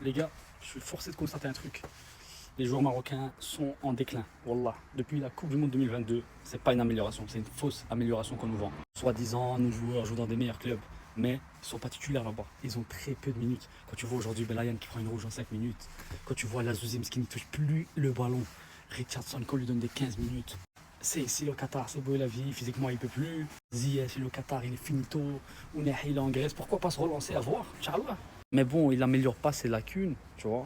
Les gars, je suis forcé de constater un truc. Les joueurs marocains sont en déclin. Wallah, depuis la Coupe du Monde 2022, c'est pas une amélioration, c'est une fausse amélioration qu'on nous vend. Soi-disant, nos joueurs jouent dans des meilleurs clubs, mais ils sont pas titulaires là-bas. Ils ont très peu de minutes. Quand tu vois aujourd'hui Belayan qui prend une rouge en 5 minutes, quand tu vois Lazouzim qui ne touche plus le ballon, Richardson qu'on lui donne des 15 minutes. C'est ici le Qatar, c'est beau la vie, physiquement il peut plus. Ziyech, le Qatar, il est finito. Ounahi, il est en Grèce, pourquoi pas se relancer à voir, Inch'Allah. Mais bon, il améliore pas ses lacunes, tu vois.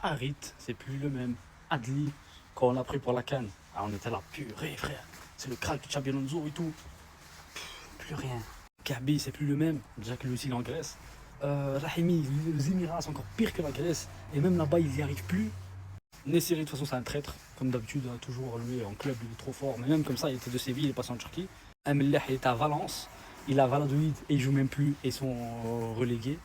Harit, c'est plus le même. Adli, quand on l'a pris pour la canne, on était là, purée frère. C'est le crack du Xabi Alonso et tout. Plus rien. Kaby, c'est plus le même. Déjà que lui aussi il est en Grèce. Rahimi, les Émirats, c'est encore pire que la Grèce. Et même là-bas, il n'y arrive plus. Nessiri, de toute façon, c'est un traître. Comme d'habitude, toujours lui en club, il est trop fort. Mais même comme ça, il était de Séville, il est passé en Turquie. Amellah, il était à Valence. Il a Valladolid et il joue même plus et ils sont relégués.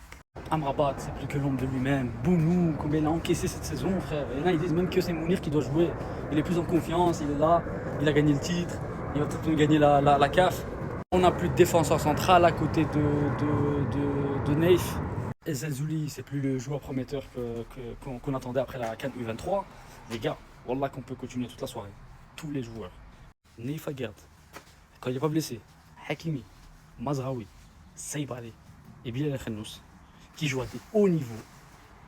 Amrabat, c'est plus que l'ombre de lui-même. Bounou, combien il a encaissé cette saison, frère. Et là, ils disent même que c'est Mounir qui doit jouer. Il est plus en confiance, il est là, il a gagné le titre, il va peut-être nous gagner la CAF. On n'a plus de défenseur central à côté de Neif. Et Zelzouli, c'est plus le joueur prometteur qu'on attendait après la CAN U23. Les gars, wallah qu'on peut continuer toute la soirée. Tous les joueurs. Neif Aguerd, quand il n'est pas blessé. Hakimi, Mazraoui, Saïb Ali et Bilal Khennous, qui jouent à des hauts niveaux.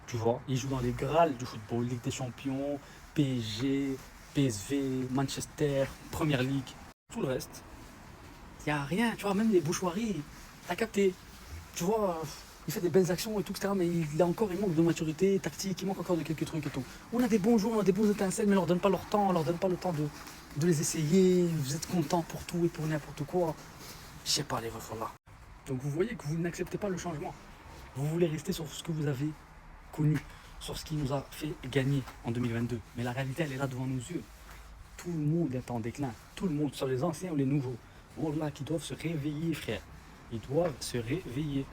Tu vois, ils jouent dans les grâles du football, Ligue des Champions, PSG, PSV, Manchester, Première Ligue. Tout le reste, il n'y a rien. Tu vois, même les bouchoiries, t'as capté. Tu vois, il fait des belles actions et tout, etc. Mais il manque de maturité tactique, il manque encore de quelques trucs et tout. On a des bons joueurs, on a des bons étincelles, mais on leur donne pas leur temps, on leur donne pas le temps de les essayer. Vous êtes contents pour tout et pour n'importe quoi. Je sais pas, les refs là. Donc vous voyez que vous n'acceptez pas le changement. Vous voulez rester sur ce que vous avez connu, sur ce qui nous a fait gagner en 2022. Mais la réalité, elle est là devant nos yeux. Tout le monde est en déclin. Tout le monde, soit les anciens ou les nouveaux. Wallah, qui doivent se réveiller, frère. Ils doivent se réveiller.